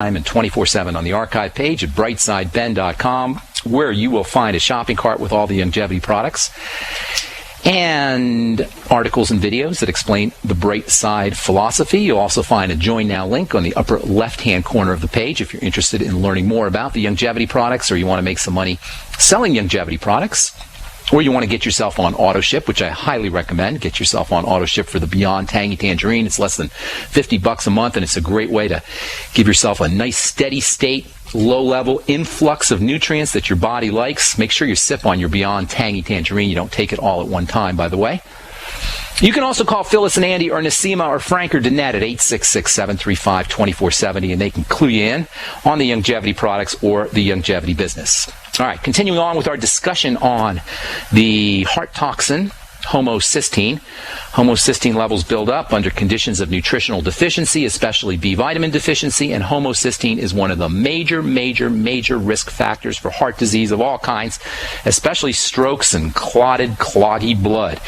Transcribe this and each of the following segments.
and 24/7 on the archive page at brightsideben.com, where you will find a shopping cart with all the longevity products and articles and videos that explain the Bright Side philosophy. You'll also find a Join Now link on the upper left-hand corner of the page if you're interested in learning more about the longevity products, or you want to make some money selling longevity products, or you want to get yourself on AutoShip, which I highly recommend. Get yourself on AutoShip for the Beyond Tangy Tangerine. It's less than $50 a month, and it's a great way to give yourself a nice steady state, low-level influx of nutrients that your body likes. Make sure you sip on your Beyond Tangy Tangerine. You don't take it all at one time, by the way. You can also call Phyllis and Andy or Nasima or Frank or Danette at 866-735-2470, and they can clue you in on the longevity products or the longevity business. All right, continuing on with our discussion on the heart toxin, homocysteine. Homocysteine levels build up under conditions of nutritional deficiency, especially B vitamin deficiency, and homocysteine is one of the major risk factors for heart disease of all kinds, especially strokes and cloggy blood.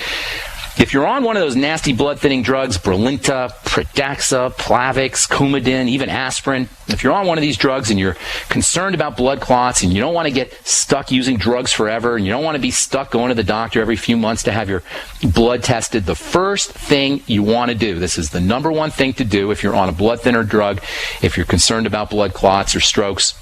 If you're on one of those nasty blood-thinning drugs, Brilinta, Pradaxa, Plavix, Coumadin, even aspirin, if you're on one of these drugs and you're concerned about blood clots and you don't want to get stuck using drugs forever and you don't want to be stuck going to the doctor every few months to have your blood tested, the first thing you want to do, this is the number one thing to do if you're on a blood thinner drug, if you're concerned about blood clots or strokes,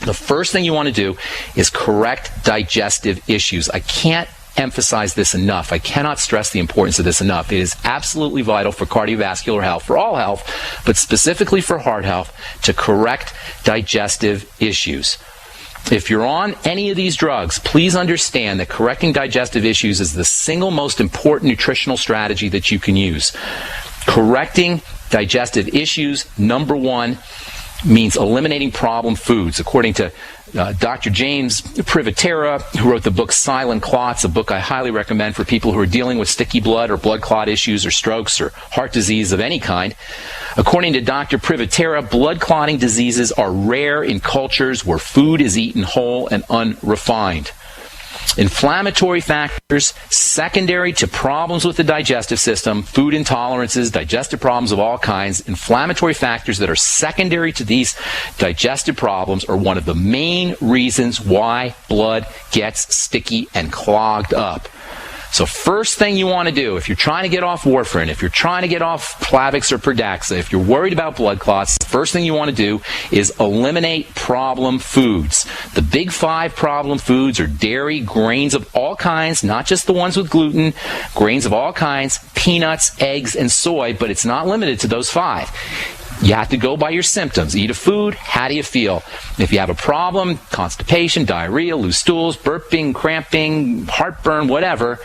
the first thing you want to do is correct digestive issues. I can't emphasize this enough. I cannot stress the importance of this enough. It is absolutely vital for cardiovascular health, for all health, but specifically for heart health, to correct digestive issues. If you're on any of these drugs, please understand that correcting digestive issues is the single most important nutritional strategy that you can use. Correcting digestive issues, number one, means eliminating problem foods. According to Dr. James Privatera, who wrote the book Silent Clots, a book I highly recommend for people who are dealing with sticky blood or blood clot issues or strokes or heart disease of any kind. According to Dr. Privatera, blood clotting diseases are rare in cultures where food is eaten whole and unrefined. Inflammatory factors secondary to problems with the digestive system, food intolerances, digestive problems of all kinds, inflammatory factors that are secondary to these digestive problems are one of the main reasons why blood gets sticky and clogged up. So first thing you want to do, if you're trying to get off warfarin, if you're trying to get off Plavix or Pradaxa, if you're worried about blood clots, the first thing you want to do is eliminate problem foods. The big five problem foods are dairy, grains of all kinds, not just the ones with gluten, grains of all kinds, peanuts, eggs, and soy, but it's not limited to those five. You have to go by your symptoms. Eat a food, how do you feel? If you have a problem, constipation, diarrhea, loose stools, burping, cramping, heartburn, whatever,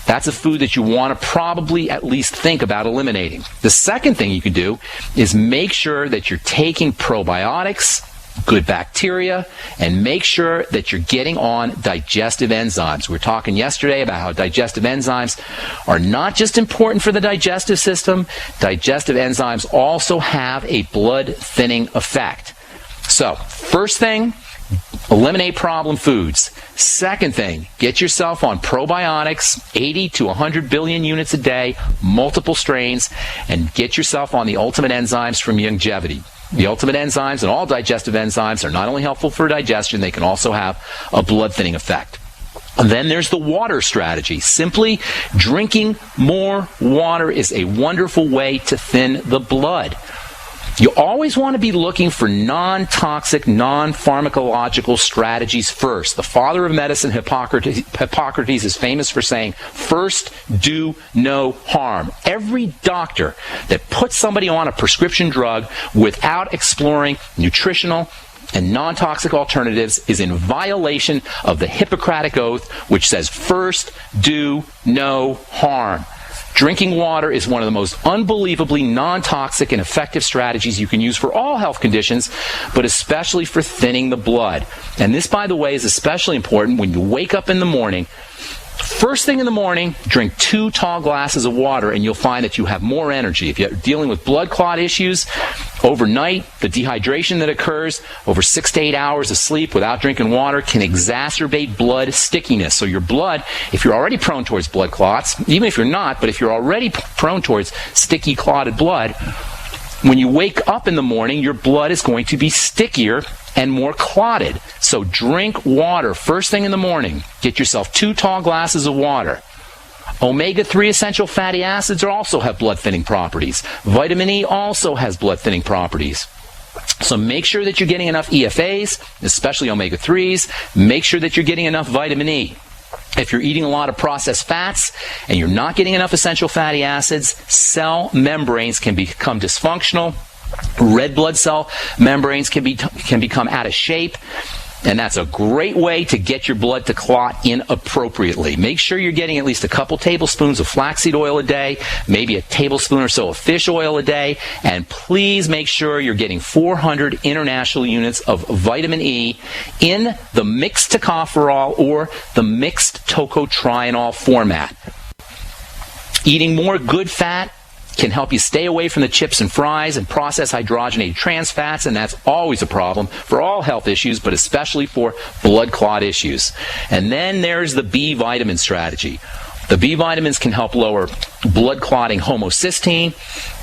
that's a food that you want to probably at least think about eliminating. The second thing you can do is make sure that you're taking probiotics, good bacteria, and make sure that you're getting on digestive enzymes. We were talking yesterday about how digestive enzymes are not just important for the digestive system. Digestive enzymes also have a blood thinning effect. So, first thing, eliminate problem foods. Second thing, get yourself on probiotics, 80 to 100 billion units a day, multiple strains, and get yourself on the ultimate enzymes from longevity. The ultimate enzymes and all digestive enzymes are not only helpful for digestion, they can also have a blood thinning effect. And then there's the water strategy. Simply drinking more water is a wonderful way to thin the blood. You always want to be looking for non-toxic, non-pharmacological strategies first. The father of medicine, Hippocrates, is famous for saying, first do no harm. Every doctor that puts somebody on a prescription drug without exploring nutritional and non-toxic alternatives is in violation of the Hippocratic Oath, which says, first do no harm. Drinking water is one of the most unbelievably non-toxic and effective strategies you can use for all health conditions, but especially for thinning the blood. And this, by the way, is especially important when you wake up in the morning. First thing in the morning, drink 2 tall glasses of water and you'll find that you have more energy. If you're dealing with blood clot issues, overnight, the dehydration that occurs over 6 to 8 hours of sleep without drinking water can exacerbate blood stickiness. So your blood, if you're already prone towards blood clots, even if you're not, but if you're already prone towards sticky clotted blood, When you wake up in the morning, your blood is going to be stickier and more clotted. So drink water first thing in the morning. Get yourself 2 tall glasses of water. Omega-3 essential fatty acids also have blood-thinning properties. Vitamin E also has blood-thinning properties. So make sure that you're getting enough EFAs, especially omega-3s. Make sure that you're getting enough vitamin E. If you're eating a lot of processed fats and you're not getting enough essential fatty acids, cell membranes can become dysfunctional. Red blood cell membranes can become out of shape. And that's a great way to get your blood to clot inappropriately. Make sure you're getting at least a couple tablespoons of flaxseed oil a day, maybe a tablespoon or so of fish oil a day, and please make sure you're getting 400 international units of vitamin E in the mixed tocopherol or the mixed tocotrienol format. Eating more good fat can help you stay away from the chips and fries and processed hydrogenated trans fats, and that's always a problem for all health issues, but especially for blood clot issues. And then there's the B vitamin strategy. The B vitamins can help lower blood clotting homocysteine,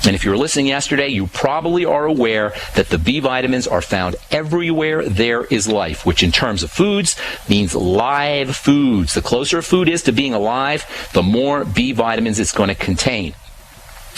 and if you were listening yesterday, you probably are aware that the B vitamins are found everywhere there is life, which in terms of foods means live foods. The closer a food is to being alive, the more B vitamins it's going to contain.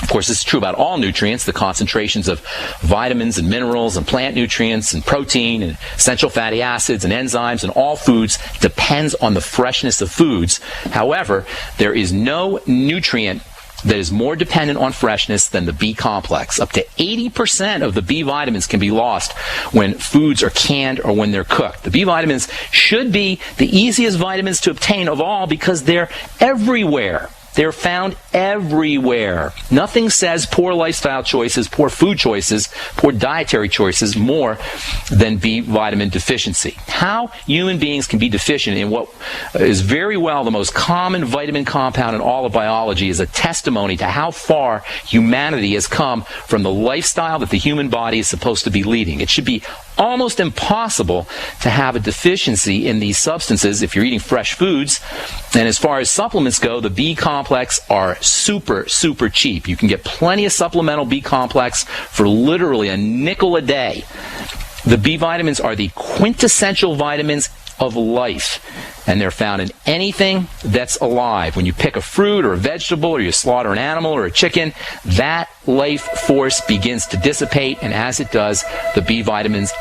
Of course, this is true about all nutrients. The concentrations of vitamins and minerals and plant nutrients and protein and essential fatty acids and enzymes in all foods depends on the freshness of foods. However, there is no nutrient that is more dependent on freshness than the B complex. Up to 80% of the B vitamins can be lost when foods are canned or when they're cooked. The B vitamins should be the easiest vitamins to obtain of all because they're everywhere. They're found everywhere. Nothing says poor lifestyle choices, poor food choices, poor dietary choices more than B vitamin deficiency. How human beings can be deficient in what is very well the most common vitamin compound in all of biology is a testimony to how far humanity has come from the lifestyle that the human body is supposed to be leading. It should be almost impossible to have a deficiency in these substances if you're eating fresh foods. And as far as supplements go, the B complex are super, super cheap. You can get plenty of supplemental B complex for literally a nickel a day. The B vitamins are the quintessential vitamins of life, and they're found in anything that's alive. When you pick a fruit or a vegetable or you slaughter an animal or a chicken, that life force begins to dissipate, and as it does, the B vitamins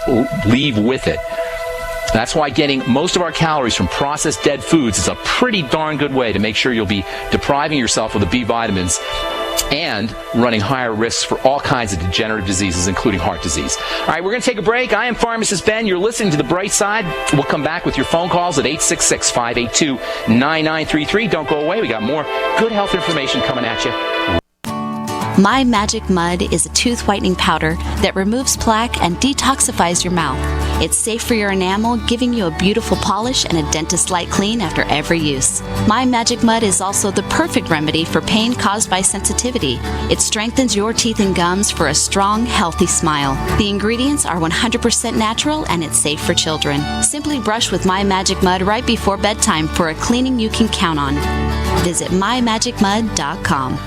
leave with it. That's why getting most of our calories from processed dead foods is a pretty darn good way to make sure you'll be depriving yourself of the B vitamins and running higher risks for all kinds of degenerative diseases, including heart disease. All right, we're going to take a break. I am Pharmacist Ben. You're listening to The Bright Side. We'll come back with your phone calls at 866-582-9933. Don't go away. We got more good health information coming at you. My Magic Mud is a tooth whitening powder that removes plaque and detoxifies your mouth. It's safe for your enamel, giving you a beautiful polish and a dentist-like clean after every use. My Magic Mud is also the perfect remedy for pain caused by sensitivity. It strengthens your teeth and gums for a strong, healthy smile. The ingredients are 100% natural and it's safe for children. Simply brush with My Magic Mud right before bedtime for a cleaning you can count on. Visit mymagicmud.com.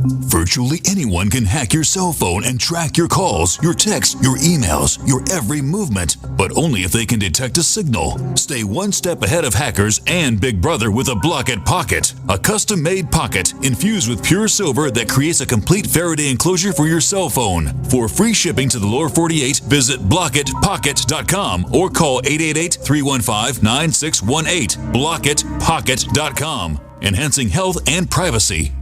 Virtually anyone can hack your cell phone and track your calls, your texts, your emails, your every movement, but only if they can detect a signal. Stay one step ahead of hackers and Big Brother with a Block-It Pocket, a custom-made pocket infused with pure silver that creates a complete Faraday enclosure for your cell phone. For free shipping to the lower 48, visit blockitpocket.com or call 888-315-9618. blockitpocket.com, enhancing health and privacy.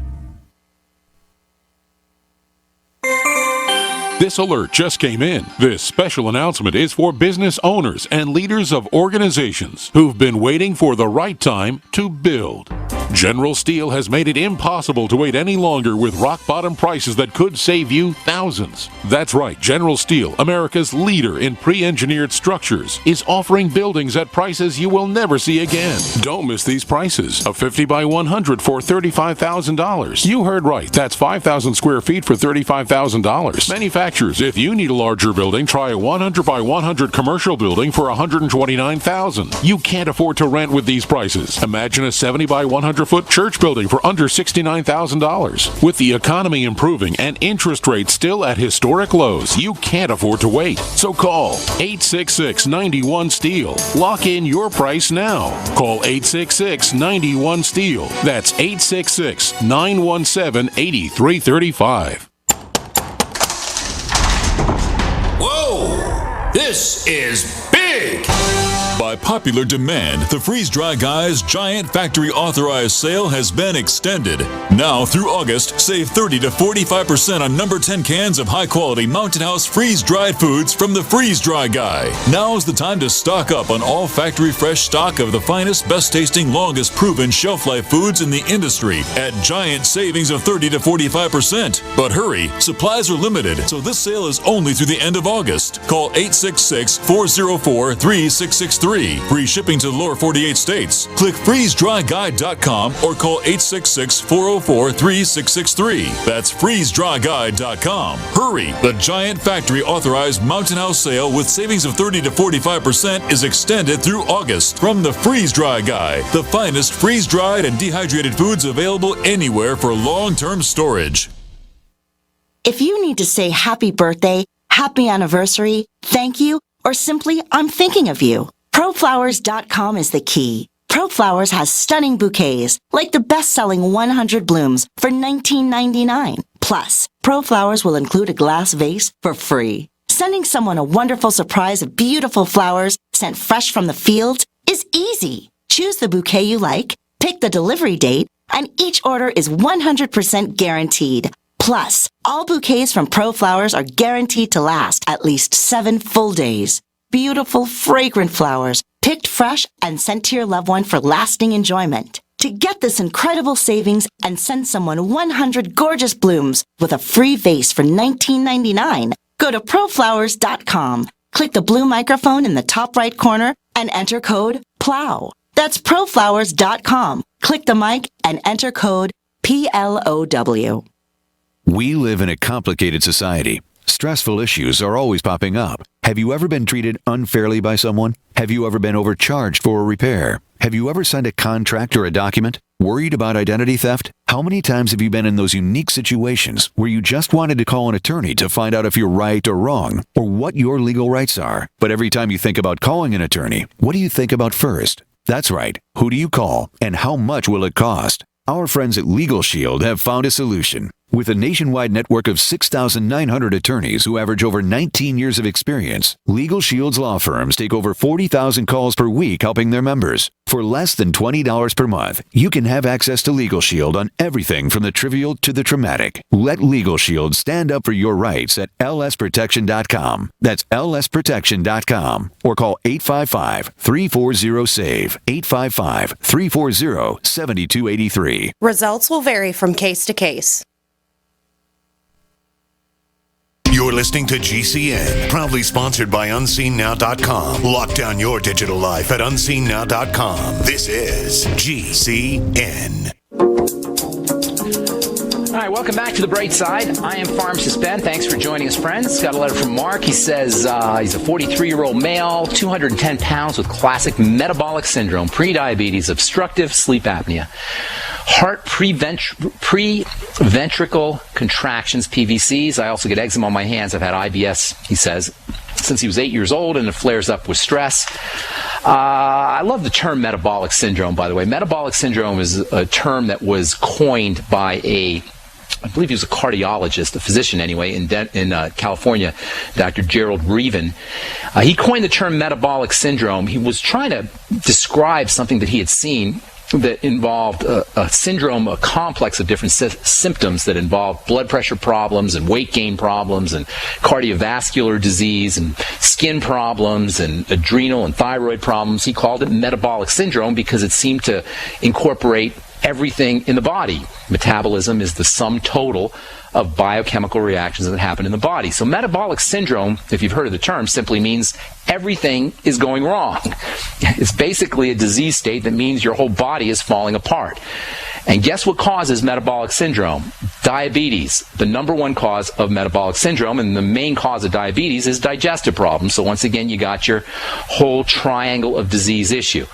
This alert just came in. This special announcement is for business owners and leaders of organizations who've been waiting for the right time to build. General Steel has made it impossible to wait any longer with rock-bottom prices that could save you thousands. That's right, General Steel, America's leader in pre-engineered structures, is offering buildings at prices you will never see again. Don't miss these prices. A 50 by 100 for $35,000. You heard right. That's 5,000 square feet for $35,000. Manufacturers, if you need a larger building, try a 100 by 100 commercial building for $129,000. You can't afford to rent with these prices. Imagine a 70 by 100 200-foot church building for under $69,000. With the economy improving and interest rates still at historic lows, you can't afford to wait. So call 866-91-STEEL. Lock in your price now. Call 866-91-STEEL. That's 866-917-8335. Whoa! This is big! By popular demand, the Freeze Dry Guy's giant factory authorized sale has been extended. Now through August, save 30 to 45% on number 10 cans of high-quality Mountain House freeze-dried foods from the Freeze Dry Guy. Now's the time to stock up on all factory fresh stock of the finest, best-tasting, longest-proven shelf-life foods in the industry at giant savings of 30 to 45%. But hurry, supplies are limited, so this sale is only through the end of August. Call 866-404-3663. Free shipping to the lower 48 states. Click freezedryguide.com or call 866-404-3663. That's freezedryguide.com. Hurry! The giant factory authorized Mountain House sale with savings of 30 to 45% is extended through August from the Freeze Dry Guy, the finest freeze-dried and dehydrated foods available anywhere for long-term storage. If you need to say happy birthday, happy anniversary, thank you, or simply I'm thinking of you, ProFlowers.com is the key. ProFlowers has stunning bouquets, like the best-selling 100 blooms for $19.99. Plus, ProFlowers will include a glass vase for free. Sending someone a wonderful surprise of beautiful flowers sent fresh from the fields is easy. Choose the bouquet you like, pick the delivery date, and each order is 100% guaranteed. Plus, all bouquets from ProFlowers are guaranteed to last at least 7 full days. Beautiful, fragrant flowers, picked fresh and sent to your loved one for lasting enjoyment. To get this incredible savings and send someone 100 gorgeous blooms with a free vase for $19.99, go to proflowers.com. Click the blue microphone in the top right corner and enter code PLOW. That's proflowers.com. Click the mic and enter code PLOW. We live in a complicated society. Stressful issues are always popping up. Have you ever been treated unfairly by someone? Have you ever been overcharged for a repair? Have you ever signed a contract or a document? Worried about identity theft? How many times have you been in those unique situations where you just wanted to call an attorney to find out if you're right or wrong, or what your legal rights are? But every time you think about calling an attorney, what do you think about first? That's right. Who do you call, and how much will it cost? Our friends at Legal Shield have found a solution. With a nationwide network of 6,900 attorneys who average over 19 years of experience, Legal Shield's law firms take over 40,000 calls per week helping their members. For less than $20 per month, you can have access to Legal Shield on everything from the trivial to the traumatic. Let Legal Shield stand up for your rights at lsprotection.com. That's lsprotection.com. Or call 855-340-SAVE, 855-340-7283. Results will vary from case to case. You're listening to GCN, proudly sponsored by UnseenNow.com. Lock down your digital life at UnseenNow.com. This is GCN. All right, welcome back to The Bright Side. I am Pharmacist Ben. Thanks for joining us, friends. Got a letter from Mark. He says he's a 43-year-old male, 210 pounds with classic metabolic syndrome, prediabetes, obstructive sleep apnea, heart pre-ventricle contractions, PVCs. I also get eczema on my hands. I've had IBS, he says, since he was 8 years old, and it flares up with stress. I love the term metabolic syndrome, by the way. Metabolic syndrome is a term that was coined by I believe he was a cardiologist, a physician anyway, in California, Dr. Gerald Reaven. He coined the term metabolic syndrome. He was trying to describe something that he had seen that involved a syndrome, a complex of different symptoms that involved blood pressure problems and weight gain problems and cardiovascular disease and skin problems and adrenal and thyroid problems. He called it metabolic syndrome because it seemed to incorporate everything in the body. Metabolism is the sum total of biochemical reactions that happen in the body. So metabolic syndrome, if you've heard of the term, simply means everything is going wrong. It's basically a disease state that means your whole body is falling apart. And guess what causes metabolic syndrome? Diabetes, the number one cause of metabolic syndrome, and the main cause of diabetes is digestive problems. So once again, you got your whole triangle of disease issue.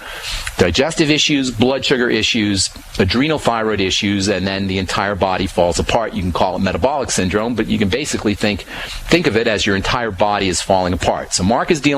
Digestive issues, blood sugar issues, adrenal thyroid issues, and then the entire body falls apart. You can call it metabolic syndrome, but you can basically think of it as your entire body is falling apart. So Mark is dealing